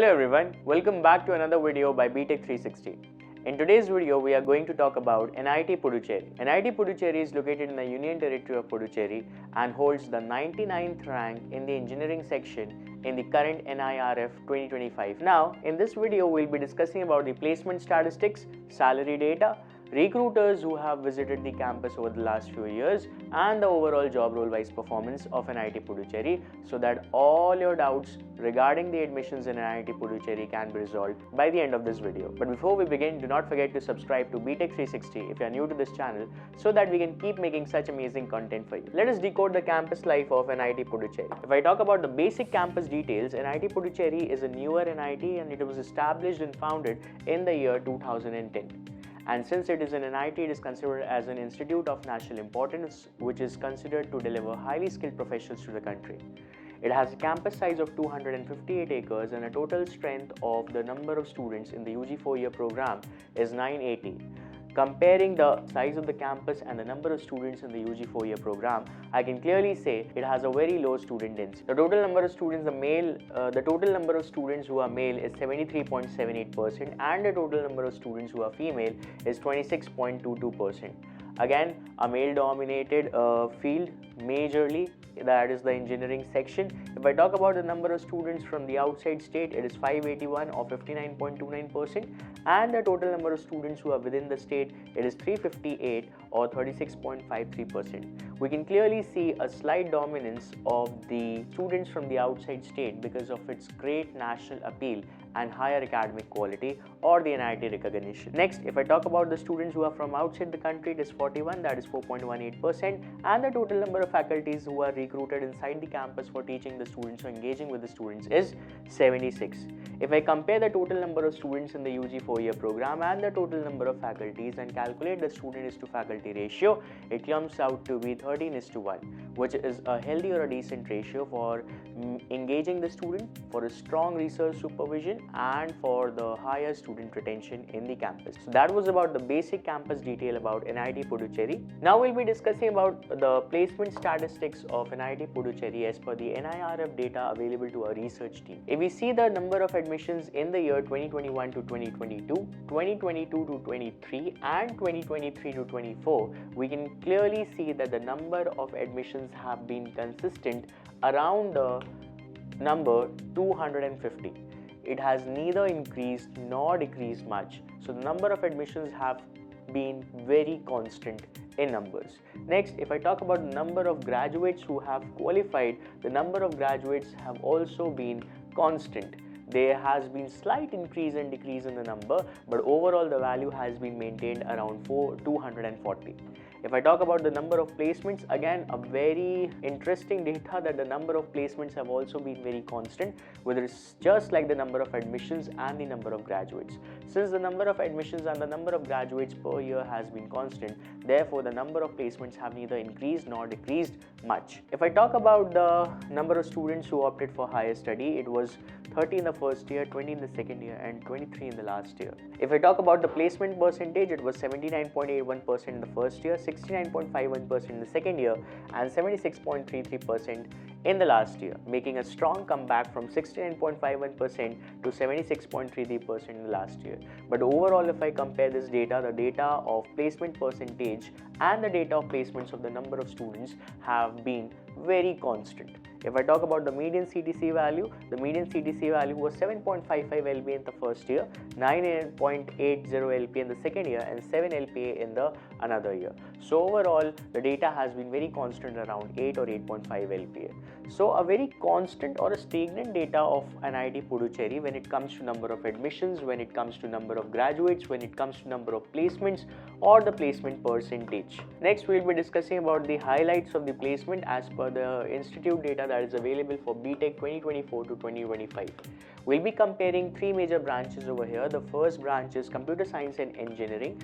Hello everyone, welcome back to another video by BTech 360. In today's video, we are going to talk about NIT Puducherry. NIT Puducherry is located in the Union Territory of Puducherry and holds the 99th rank in the engineering section in the current NIRF 2025. Now, in this video, we'll be discussing about the placement statistics, salary data, recruiters who have visited the campus over the last few years, and the overall job role-wise performance of NIT Puducherry, so that all your doubts regarding the admissions in NIT Puducherry can be resolved by the end of this video. But before we begin, do not forget to subscribe to BTech 360 if you are new to this channel, so that we can keep making such amazing content for you. Let us decode the campus life of NIT Puducherry. If I talk about the basic campus details, NIT Puducherry is a newer NIT and it was established and founded in the year 2010. And since it is an NIT, it is considered as an institute of national importance, which is considered to deliver highly skilled professionals to the country. It has a campus size of 258 acres and a total strength of the number of students in the UG 4-year program is 980. Comparing the size of the campus and the number of students in the UG 4-year program, I can clearly say it has a very low student density. The total number of students who are male is 73.78%, and the total number of students who are female is 26.22%. Again, a male-dominated field majorly, that is the engineering section. If I talk about the number of students from the outside state, it is 581 or 59.29%, and the total number of students who are within the state, it is 358 or 36.53%. We can clearly see a slight dominance of the students from the outside state because of its great national appeal and higher academic quality or the NIT recognition. Next, if I talk about the students who are from outside the country, it is 41, that is 4.18%, and the total number of faculties who are recruited inside the campus for teaching the students or engaging with the students is 76. If I compare the total number of students in the UG 4-year program and the total number of faculties and calculate the student is to faculty ratio, it comes out to be 13:1, which is a healthy or a decent ratio for engaging the student, for a strong research supervision, and for the higher student retention in the campus. So that was about the basic campus detail about NIT Puducherry. Now we'll be discussing about the placement statistics of NIT Puducherry as per the NIRF data available to our research team. If we see the number of admissions in the year 2021 to 2022, 2022 to 23, and 2023 to 24, we can clearly see that the number of admissions have been consistent around the number 250. It has neither increased nor decreased much. So the number of admissions have been very constant in numbers. Next, if I talk about the number of graduates who have qualified, the number of graduates have also been constant. There has been slight increase and decrease in the number, but overall the value has been maintained around 240. If I talk about the number of placements, again a very interesting data that the number of placements have also been very constant, whether it's just like the number of admissions and the number of graduates. Since the number of admissions and the number of graduates per year has been constant, therefore the number of placements have neither increased nor decreased much. If I talk about the number of students who opted for higher study, it was 30 in the first year, 20 in the second year, and 23 in the last year. If I talk about the placement percentage, it was 79.81% in the first year, 69.51% in the second year, and 76.33% in the last year, making a strong comeback from 69.51% to 76.33% in the last year. But overall, if I compare this data, the data of placement percentage and the data of placements of the number of students have been very constant. If I talk about the median CTC value, the median CTC value was 7.55 LPA in the first year, 9.80 LPA in the second year, and 7 LPA in the another year. So overall, the data has been very constant around 8 or 8.5 LPA. So a very constant or a stagnant data of NIT Puducherry when it comes to number of admissions, when it comes to number of graduates, when it comes to number of placements or the placement percentage. Next, we will be discussing about the highlights of the placement as per the institute data that is available for BTech 2024 to 2025. We'll be comparing three major branches over here. The first branch is Computer Science and Engineering,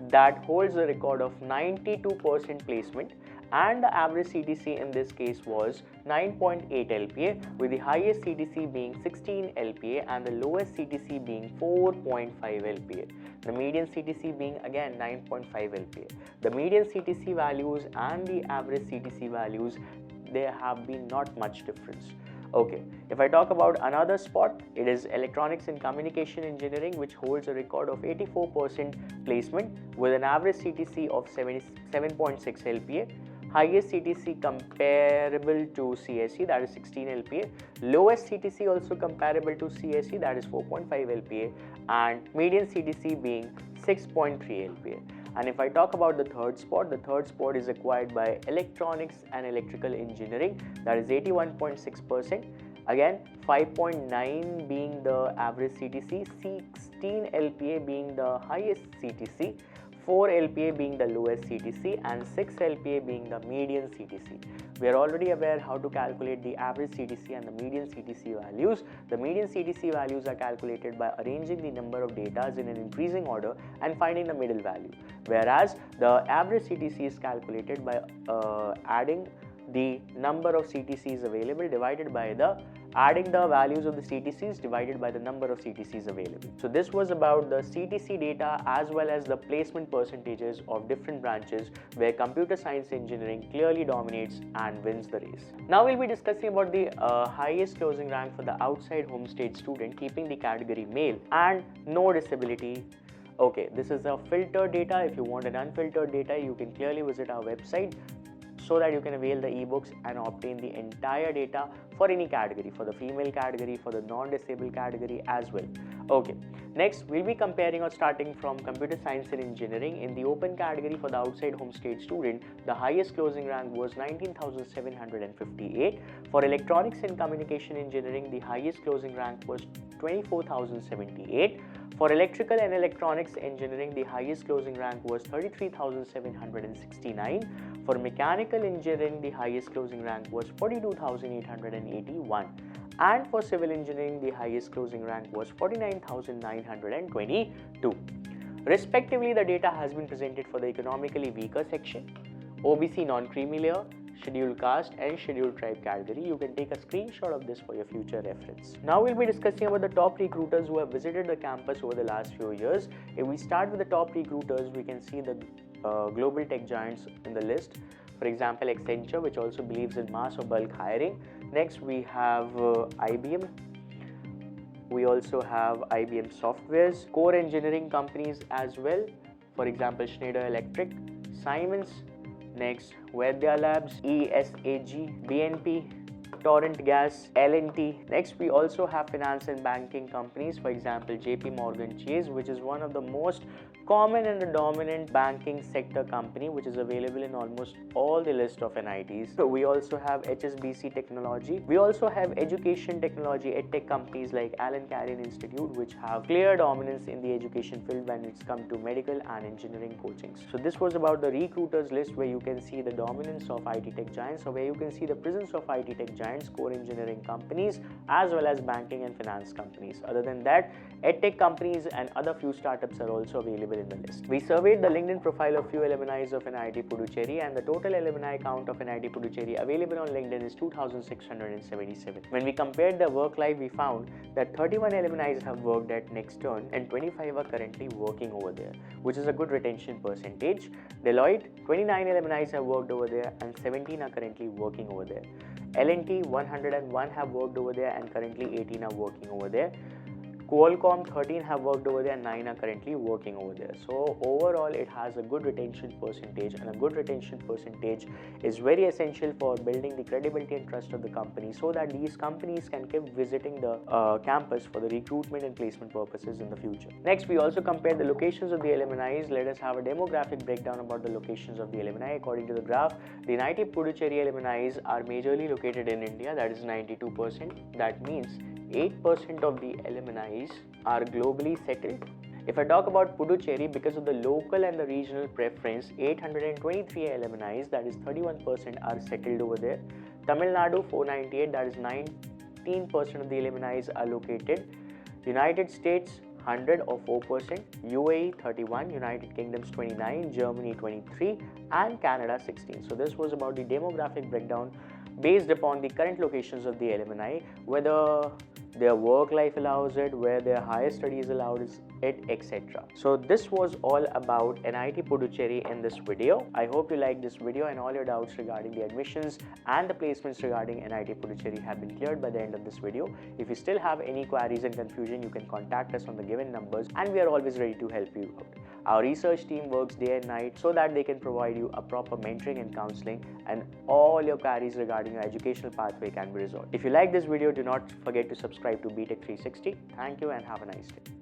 that holds a record of 92% placement, and the average CTC in this case was 9.8 LPA, with the highest CTC being 16 LPA and the lowest CTC being 4.5 LPA. The median CTC being again 9.5 LPA. The median CTC values and the average CTC values, there have been not much difference. Okay, if I talk about another spot, it is Electronics and Communication Engineering, which holds a record of 84% placement with an average CTC of 77.6 LPA. Highest CTC comparable to CSE, that is 16 LPA. Lowest CTC also comparable to CSE, that is 4.5 LPA, and median CTC being 6.3 LPA. And if I talk about the third spot is acquired by Electronics and Electrical Engineering, that is 81.6%. Again, 5.9 being the average CTC, 16 LPA being the highest CTC, 4 LPA being the lowest CTC, and 6 LPA being the median CTC. We are already aware how to calculate the average CTC and the median CTC values. The median CTC values are calculated by arranging the number of datas in an increasing order and finding the middle value, whereas the average CTC is calculated by adding the number of CTCs available divided by adding the values of the CTCs divided by the number of CTCs available. So this was about the CTC data as well as the placement percentages of different branches where computer science engineering clearly dominates and wins the race. Now we'll be discussing about the highest closing rank for the outside home state student keeping the category male and no disability. Okay, this is a filtered data. If you want an unfiltered data, you can clearly visit our website so that you can avail the ebooks and obtain the entire data for any category, for the female category, for the non-disabled category as well. Okay, next we'll be comparing or starting from computer science and engineering. In the open category for the outside home state student, the highest closing rank was 19,758. For electronics and communication engineering, the highest closing rank was 24,078. For electrical and electronics engineering, the highest closing rank was 33,769. For mechanical engineering, the highest closing rank was 42,881. And for civil engineering, the highest closing rank was 49,922. Respectively, the data has been presented for the economically weaker section, OBC non-creamy layer, scheduled caste and scheduled tribe category. You can take a screenshot of this for your future reference. Now we'll be discussing about the top recruiters who have visited the campus over the last few years. If we start with the top recruiters, we can see the global tech giants in the list. For example, Accenture, which also believes in mass or bulk hiring. Next, we have IBM. We also have IBM Softwares, core engineering companies as well. For example, Schneider Electric, Siemens. Next, Vaidya Labs, ESAG, BNP, Torrent Gas, L&T. Next, we also have finance and banking companies. For example, JP Morgan Chase, which is one of the most common and the dominant banking sector company, which is available in almost all the list of NITs. So we also have HSBC Technology. We also have education technology, edtech companies like Allen Carrion Institute, which have clear dominance in the education field when it's come to medical and engineering coachings. So this was about the recruiters list, where you can see the dominance of IT tech giants, or where you can see the presence of IT tech giants, core engineering companies, as well as banking and finance companies. Other than that, edtech companies and other few startups are also available in the list. We surveyed the LinkedIn profile of few alumni of NIT Puducherry, and the total alumni count of NIT Puducherry available on LinkedIn is 2,677. When we compared their work life, we found that 31 alumni have worked at Nextern and 25 are currently working over there, which is a good retention percentage. Deloitte, 29 alumni have worked over there and 17 are currently working over there. L&T, 101 have worked over there and currently 18 are working over there. Qualcomm, 13 have worked over there and 9 are currently working over there. So overall, it has a good retention percentage, and a good retention percentage is very essential for building the credibility and trust of the company, so that these companies can keep visiting the campus for the recruitment and placement purposes in the future. Next, we also compared the locations of the alumni. Let us have a demographic breakdown about the locations of the alumni. According to the graph, the NIT Puducherry alumni are majorly located in India, that is 92%. That means 8% of the alumni are globally settled. If I talk about Puducherry, because of the local and the regional preference, 823 alumni, that is 31%, are settled over there. Tamil Nadu, 498, that is 19% of the alumni are located. United States, 100 or 4%, UAE 31, United Kingdoms 29, Germany 23, and Canada 16. So this was about the demographic breakdown based upon the current locations of the alumni, whether their work life allows it, where their higher studies allows it, etc. So this was all about NIT Puducherry in this video. I hope you liked this video and all your doubts regarding the admissions and the placements regarding NIT Puducherry have been cleared by the end of this video. If you still have any queries and confusion, you can contact us on the given numbers and we are always ready to help you out. Our research team works day and night so that they can provide you a proper mentoring and counseling, and all your queries regarding your educational pathway can be resolved. If you like this video, do not forget to subscribe to BTech 360. Thank you and have a nice day.